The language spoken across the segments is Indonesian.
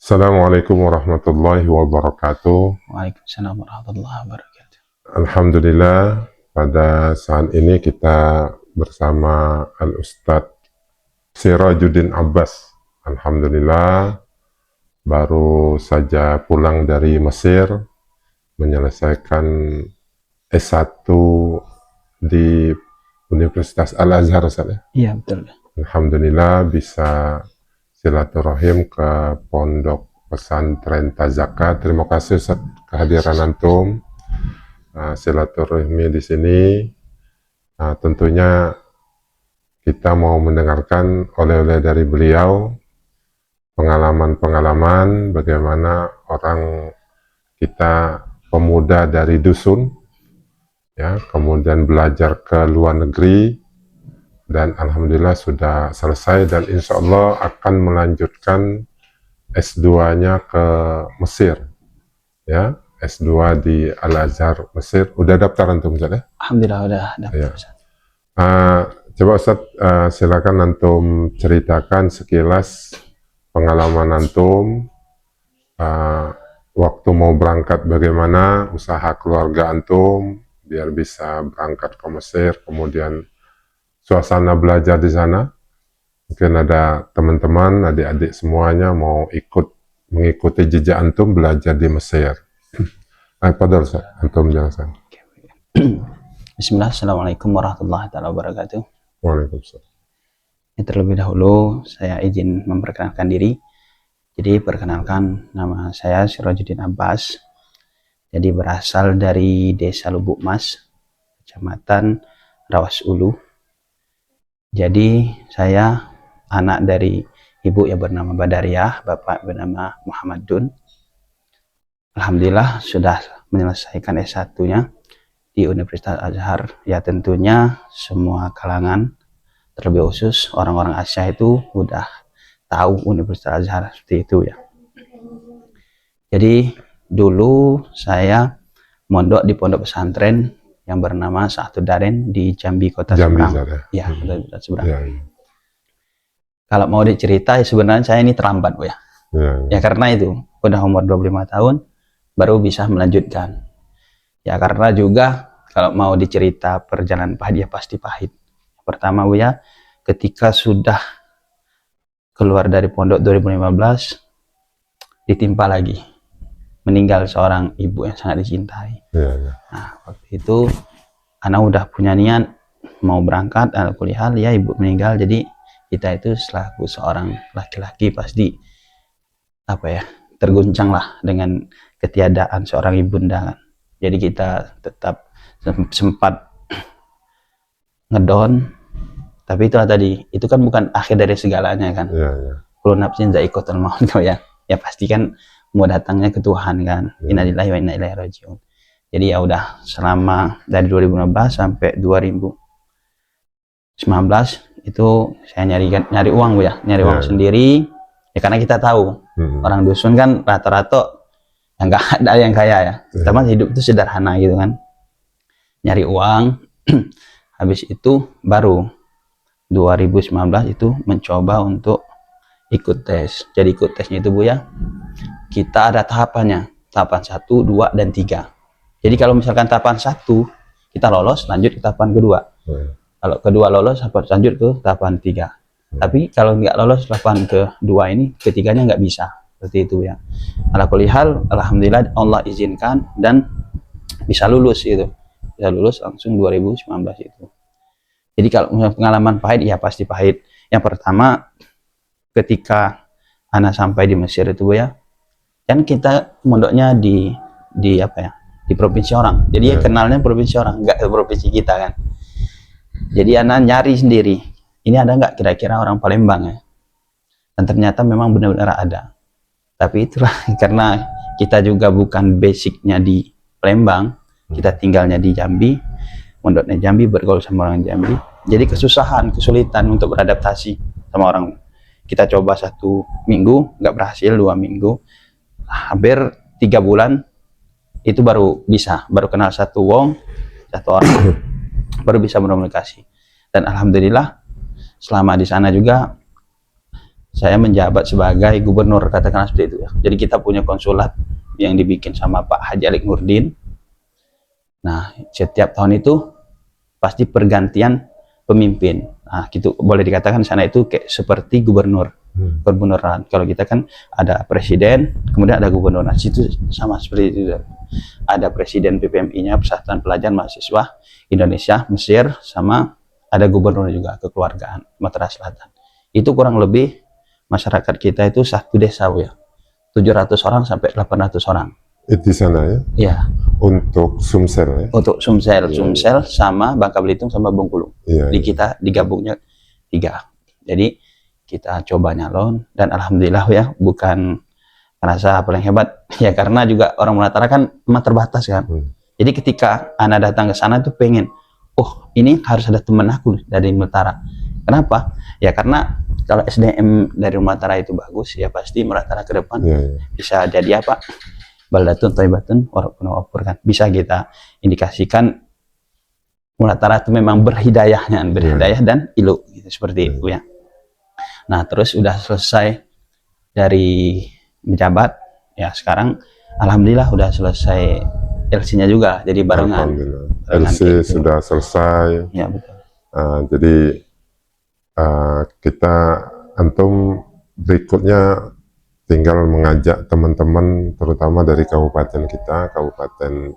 Assalamualaikum warahmatullahi wabarakatuh. Waalaikumsalam warahmatullahi wabarakatuh. Alhamdulillah, pada saat ini kita bersama Al-Ustadz Sirajuddin Abbas. Alhamdulillah, baru saja pulang dari Mesir, menyelesaikan S1 di Universitas Al-Azhar, Ustaz ya? Iya, betul. Alhamdulillah bisa silaturahim ke Pondok Pesantren Tazaka. Terima kasih Ustaz kehadiran antum. Silaturahmi di sini. Tentunya kita mau mendengarkan oleh-oleh dari beliau, pengalaman-pengalaman bagaimana orang kita pemuda dari dusun, ya, kemudian belajar ke luar negeri, dan alhamdulillah sudah selesai dan insya Allah akan melanjutkan S2-nya ke Mesir, ya, S2 di Al-Azhar Mesir. Udah daftar antum Ustaz ya? Alhamdulillah udah daftar. Ya. Coba Ustaz, silakan antum ceritakan sekilas pengalaman antum waktu mau berangkat, bagaimana usaha keluarga antum biar bisa berangkat ke Mesir, kemudian suasana belajar di sana. Mungkin ada teman-teman, adik-adik semuanya mau mengikuti jejak antum belajar di Mesir. Padahal Ustaz, antum jelasan. Bismillah, Assalamualaikum warahmatullahi wabarakatuh. Waalaikumsalam. Terlebih dahulu saya izin memperkenalkan diri. Jadi perkenalkan, nama saya Sirajuddin Abbas. Jadi berasal dari Desa Lubuk Mas, Kecamatan Rawas Ulu. Jadi saya anak dari ibu yang bernama Badariah, bapak bernama Muhammad Dun. Alhamdulillah sudah menyelesaikan S1-nya di Universitas Al-Azhar. Ya tentunya semua kalangan, terlebih khusus orang-orang Asia itu udah tahu Universitas Al-Azhar seperti itu ya. Jadi dulu saya mondok di pondok pesantren yang bernama Sa'atud Darain di Jambi Kota Seberang. Ya, Kota Seberang. Ya. Kalau mau dicerita ya sebenarnya saya ini terlambat Bu ya. Ya karena itu udah umur 25 tahun baru bisa melanjutkan. Ya karena juga kalau mau dicerita perjalanan pahit ya pasti pahit. Pertama Bu ya, ketika sudah keluar dari pondok 2015 ditimpa lagi. Meninggal seorang ibu yang sangat dicintai. Nah, waktu itu anak udah punya niat mau berangkat, kuliah, ya ibu meninggal, jadi kita itu selaku seorang laki-laki pasti terguncang lah dengan ketiadaan seorang ibunda kan. Jadi kita tetap sempat ngedown, tapi itulah tadi, itu kan bukan akhir dari segalanya kan. Kullu nafsin dha'iqatul maut ya. Ya pasti kan mau datangnya ke Tuhan kan. Innalillahi wa inna ilaihi raji'un. Jadi ya udah selama dari 2015 sampai 2019 itu saya nyari uang Bu ya, nyari uang sendiri. Ya karena kita tahu orang dusun kan rata-rata yang nggak ada yang kaya ya. Pertama hidup itu sederhana gitu kan. Nyari uang. Habis itu baru 2019 itu mencoba untuk ikut tes. Jadi ikut tesnya itu Bu ya, kita ada tahapannya, tahapan 1, 2, dan 3. Jadi kalau misalkan tahapan 1 kita lolos, lanjut ke tahapan kedua. Kalau kedua lolos, lanjut ke tahapan 3. Tapi kalau nggak lolos tahapan kedua ini, ketiganya nggak bisa. Seperti itu ya. Alhamdulillah, alhamdulillah Allah izinkan dan bisa lulus itu. Bisa lulus langsung 2019 itu. Jadi kalau pengalaman pahit ya pasti pahit. Yang pertama ketika anak sampai di Mesir itu Bu ya, kan kita mondoknya di provinsi orang. Jadi ya kenalnya provinsi orang, nggak ke provinsi kita kan. Jadi anak nyari sendiri, ini ada nggak kira-kira orang Palembang ya? Dan ternyata memang benar-benar ada. Tapi itulah karena kita juga bukan basicnya di Palembang, kita tinggalnya di Jambi, mondoknya Jambi, bergaul sama orang Jambi. Jadi kesulitan untuk beradaptasi sama orang. Kita coba 1 minggu, nggak berhasil, 2 minggu, hampir 3 bulan itu baru kenal satu orang baru bisa berkomunikasi. Dan alhamdulillah selama di sana juga saya menjabat sebagai gubernur, katakanlah seperti itu ya. Jadi kita punya konsulat yang dibikin sama Pak Haji Alik Nurdin. Nah, setiap tahun itu pasti pergantian pemimpin. Nah, gitu boleh dikatakan sana itu kayak seperti gubernur, gubernuran. Kalau kita kan ada presiden, kemudian ada gubernur. Nah, situ sama seperti itu. Ada presiden PPMI-nya, Persatuan Pelajar Mahasiswa Indonesia Mesir, sama ada gubernur juga kekeluargaan Sumatera Selatan. Itu kurang lebih masyarakat kita itu satu desa ya, 700 orang sampai 800 orang. Di sana ya? Iya. Untuk Sumsel ya? Untuk Sumsel, Sumsel sama Bangka Belitung sama Bengkulu. Di kita digabungnya 3. Jadi kita coba nyalon dan alhamdulillah ya, bukan merasa paling hebat ya, karena juga orang Muratara kan memang terbatas kan. Jadi ketika Ana datang ke sana tuh pengen, oh ini harus ada teman aku dari Muratara. Kenapa? Ya karena kalau SDM dari Muratara itu bagus, ya pasti Muratara ke depan bisa jadi apa? Baldatun, Thaibatun, Wapur kan. Bisa kita indikasikan Muratara itu memang berhidayahnya, berhidayah dan ilu gitu, seperti itu ya. Nah, terus udah selesai dari menjabat, ya sekarang alhamdulillah udah selesai LC-nya juga, jadi barengan. LC sudah selesai. Ya betul. Jadi kita antum berikutnya tinggal mengajak teman-teman terutama dari kabupaten kita, Kabupaten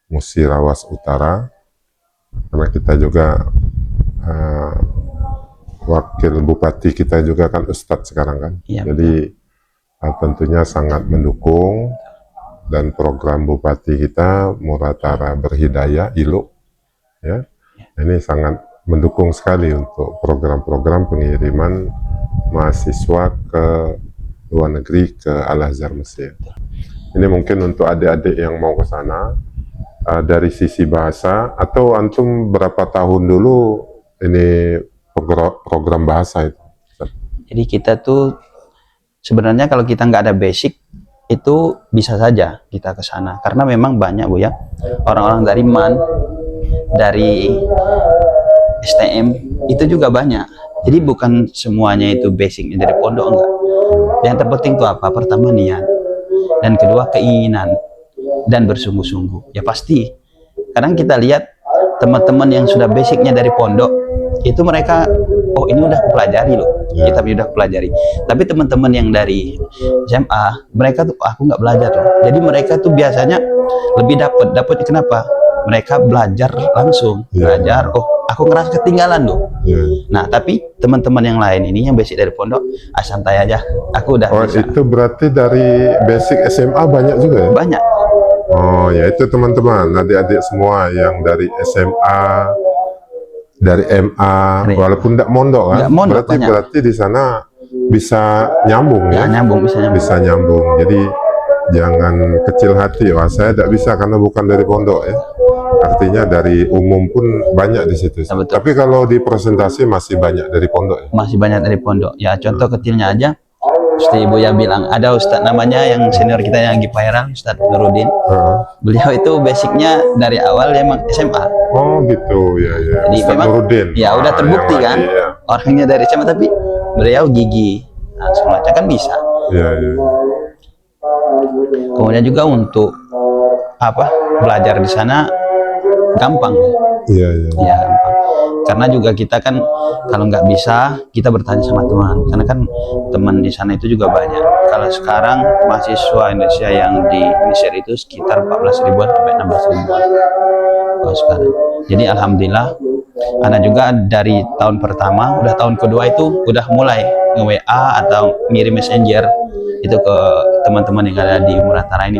Musirawas Utara, karena kita juga wakil bupati kita juga kan Ustadz sekarang kan. Ya, jadi tentunya sangat mendukung, dan program bupati kita Muratara Berhidayah ILU ya, ini sangat mendukung sekali untuk program-program pengiriman mahasiswa ke luar negeri, ke Al-Azhar Mesir. Ini mungkin untuk adik-adik yang mau ke sana, dari sisi bahasa, atau antum berapa tahun dulu ini program bahasa itu? Jadi kita tuh sebenarnya kalau kita nggak ada basic itu bisa saja kita ke sana, karena memang banyak Bu ya orang-orang dari MAN, dari STM itu juga banyak. Jadi bukan semuanya itu basicnya dari pondok, enggak. Yang terpenting itu apa? Pertama niat, dan kedua keinginan dan bersungguh-sungguh. Ya pasti. Kadang kita lihat teman-teman yang sudah basicnya dari pondok itu mereka, oh ini udah pelajari loh, kita udah pelajari. Tapi teman-teman yang dari SMA, mereka tuh aku nggak belajar loh. Jadi mereka tuh biasanya lebih dapat kenapa? Mereka belajar langsung, belajar. Oh, aku ngerasa ketinggalan loh. Nah, tapi teman-teman yang lain ini yang basic dari pondok, santai aja. Aku udah bisa. Itu berarti dari basic SMA banyak juga ya? Banyak. Oh, ya itu teman-teman, adik-adik semua yang dari SMA, dari MA, walaupun tidak mondok kan? Berarti di sana bisa nyambung ya? Bisa nyambung. Jadi jangan kecil hati, wah saya tidak bisa karena bukan dari pondok ya. Artinya dari umum pun banyak di situ. Ya, tapi kalau di presentasi masih banyak dari pondok ya? Masih banyak dari pondok. Ya contoh kecilnya aja, Ustaz Ibu ya bilang, ada Ustadz namanya yang senior kita yang lagi viral, Ustadz Nurudin. Beliau itu basicnya dari awal emang SMA. Oh gitu, ya. Jadi Ustadz memang, Nurudin. Ya udah terbukti kan, orangnya dari SMA tapi beliau gigi. Nah, semuanya kan bisa. Iya. Kemudian juga untuk apa belajar di sana gampang. Iya. Ya gampang. Karena juga kita kan kalau nggak bisa kita bertanya sama teman, karena kan teman di sana itu juga banyak. Kalau sekarang mahasiswa Indonesia yang di Mesir itu sekitar 14 ribuan sampai 16 ribuan kalau sekarang. Jadi alhamdulillah, karena juga dari tahun pertama, udah tahun kedua itu udah mulai nge-WA atau ngirim messenger itu ke teman-teman yang ada di Muratara ini.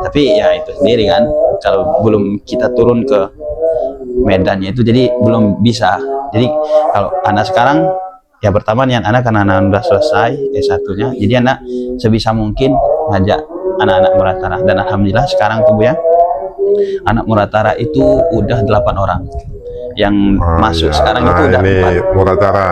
Tapi ya itu sendiri kan, kalau belum kita turun ke medannya itu jadi belum bisa. Jadi kalau anak sekarang ya pertama nih anak karena anak udah selesai S1-nya, jadi anak sebisa mungkin ngajak anak-anak Muratara, dan alhamdulillah sekarang tuh ya anak Muratara itu udah 8 orang yang masuk sekarang itu udah ini 4. Muratara,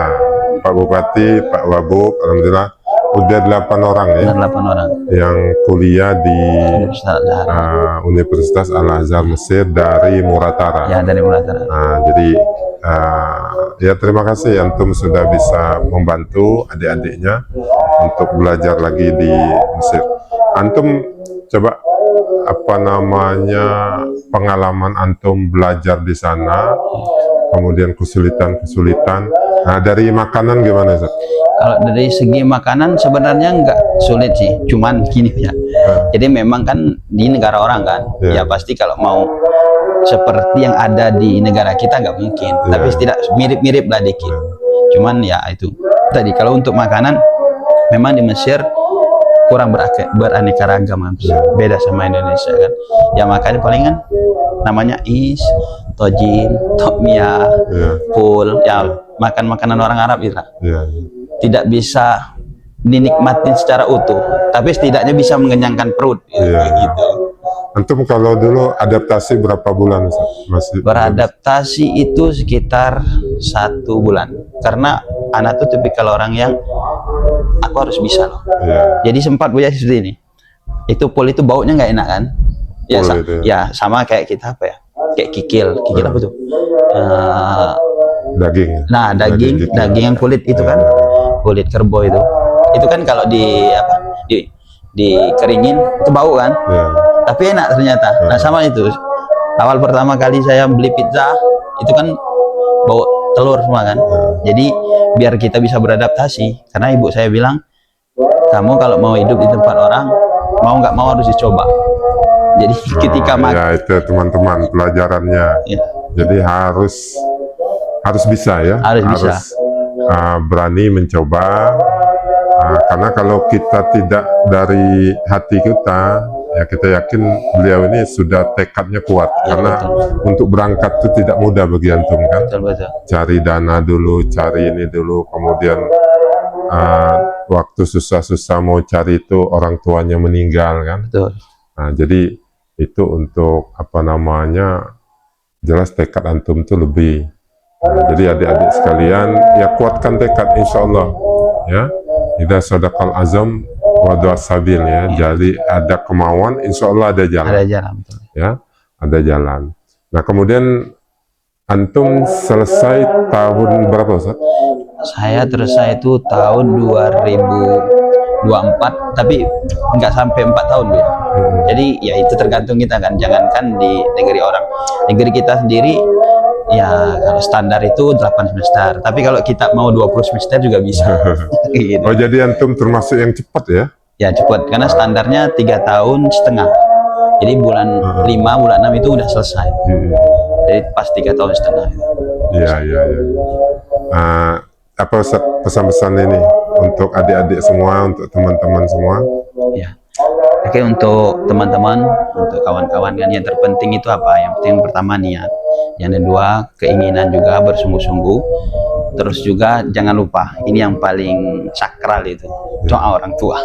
Pak Bupati, Pak Wabub, alhamdulillah udah 8 orang ya, Ada 8 orang. yang kuliah di Universitas Al-Azhar. Universitas Al-Azhar Mesir dari Muratara. Ya, dari Muratara. Jadi ya terima kasih antum sudah bisa membantu adik-adiknya untuk belajar lagi di Mesir. Antum coba apa namanya pengalaman antum belajar di sana, kemudian kesulitan-kesulitan. Nah, dari makanan gimana, Ustaz? Kalau dari segi makanan sebenarnya nggak sulit sih, cuman gini ya. Jadi memang kan di negara orang kan, ya pasti kalau mau seperti yang ada di negara kita nggak mungkin, tapi tidak mirip-mirip lah dikit. Cuman ya itu tadi, kalau untuk makanan memang di Mesir kurang beraneka ragam, beda sama Indonesia kan. Ya makanya palingan namanya is, tojin, tokmia, pul, ya makan makanan orang Arab itu lah. Tidak bisa dinikmatin secara utuh, tapi setidaknya bisa mengenyangkan perut gitu. Antum kalau dulu adaptasi berapa bulan, Ustaz? Masih Beradaptasi itu sekitar 1 bulan, karena anak tuh tipikal orang yang aku harus bisa loh. Jadi sempat buaya seperti ini. Itu pul itu baunya nggak enak kan? Ya, ya sama kayak kita apa ya? Kayak kikil apa tuh? Daging. Nah, daging yang kulit itu kan, kulit kerbau itu kan kalau dikeringin itu bau kan, tapi enak ternyata. Nah sama itu, awal pertama kali saya beli pizza itu kan bau telur semua kan. Jadi biar kita bisa beradaptasi, karena ibu saya bilang, kamu kalau mau hidup di tempat orang, mau nggak mau harus dicoba. Jadi ketika ya itu teman-teman pelajarannya. Jadi harus bisa ya, harus berani mencoba, karena kalau kita tidak dari hati kita, ya kita yakin beliau ini sudah tekadnya kuat, karena untuk berangkat itu tidak mudah bagi antum kan. Cari dana dulu, cari ini dulu, kemudian waktu susah-susah mau cari itu orang tuanya meninggal kan. Nah, jadi itu untuk apa namanya, jelas tekad antum itu lebih. Jadi adik-adik sekalian, ya kuatkan tekad, insya Allah ya. Idza sadaqal azam wa du'a sabil ya. Jadi ada kemauan, insya Allah ada jalan. Ada jalan, ya, ada jalan. Nah kemudian antum selesai tahun berapa, Ustaz? Saya selesai itu tahun 2024, tapi nggak sampai 4 tahun Bu ya. Jadi ya itu tergantung kita kan, jangankan di negeri orang, negeri kita sendiri ya kalau standar itu 8 semester, tapi kalau kita mau 20 semester juga bisa. Gitu. Oh jadi antum termasuk yang cepat ya? Ya cepat, karena standarnya 3,5 tahun. Jadi bulan 5, bulan 6 itu udah selesai. Jadi pas 3,5 tahun. Iya. Apa pesan-pesan ini untuk adik-adik semua, untuk teman-teman semua? Ya. Oke, untuk teman-teman, untuk kawan-kawan kan, yang terpenting itu apa? Yang penting pertama niat, yang kedua keinginan juga bersungguh-sungguh, terus juga jangan lupa ini yang paling sakral itu, doa orang tua.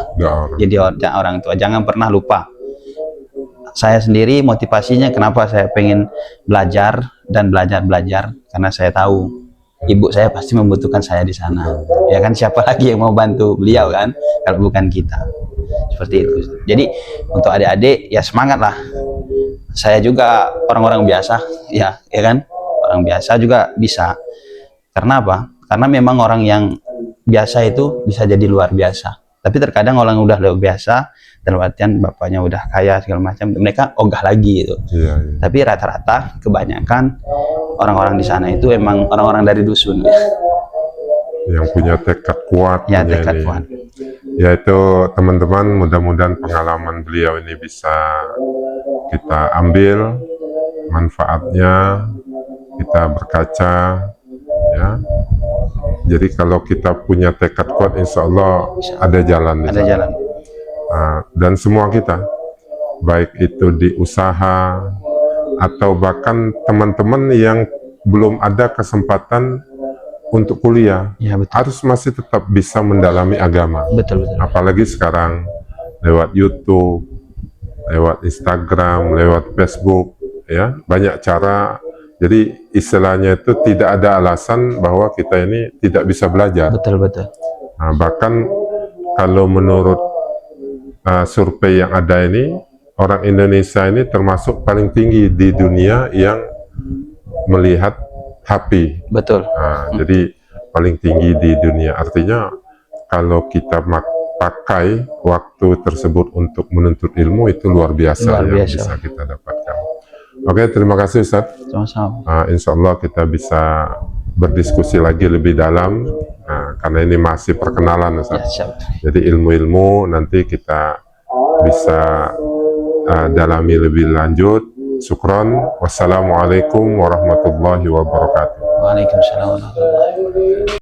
Jadi doa orang tua jangan pernah lupa. Saya sendiri motivasinya kenapa saya pengen belajar dan belajar karena saya tahu ibu saya pasti membutuhkan saya di sana. Ya kan, siapa lagi yang mau bantu beliau kan kalau bukan kita. Seperti itu. Jadi untuk adik-adik ya semangat lah. Saya juga orang-orang biasa ya kan, orang biasa juga bisa. Karena apa? Karena memang orang yang biasa itu bisa jadi luar biasa. Tapi terkadang orang udah luar biasa, dalam artian bapaknya udah kaya segala macam, mereka ogah lagi gitu. Tapi rata-rata kebanyakan orang-orang di sana itu emang orang-orang dari dusun ya. Yang punya tekad kuat. Ya, tekad kuat. Ya itu teman-teman, mudah-mudahan pengalaman beliau ini bisa kita ambil manfaatnya, kita berkaca ya. Jadi kalau kita punya tekad kuat, insya Allah ada jalan. Ada jalan. Dan semua kita, baik itu di usaha atau bahkan teman-teman yang belum ada kesempatan untuk kuliah, ya, betul. Harus masih tetap bisa mendalami agama. Betul. Apalagi sekarang lewat YouTube, lewat Instagram, lewat Facebook, ya banyak cara. Jadi istilahnya itu tidak ada alasan bahwa kita ini tidak bisa belajar. Betul. Nah, bahkan kalau menurut survei yang ada ini, orang Indonesia ini termasuk paling tinggi di dunia yang melihat HP. Betul. Jadi paling tinggi di dunia. Artinya kalau kita pakai waktu tersebut untuk menuntut ilmu, itu luar biasa yang bisa kita dapatkan. Oke, terima kasih Ustaz. Sama-sama. Insya Allah kita bisa berdiskusi lagi lebih dalam, karena ini masih perkenalan Ustaz. Ya, jadi ilmu-ilmu nanti kita bisa dalami lebih lanjut. Syukron. Wassalamualaikum warahmatullahi wabarakatuh. Waalaikumsalam warahmatullahi wabarakatuh.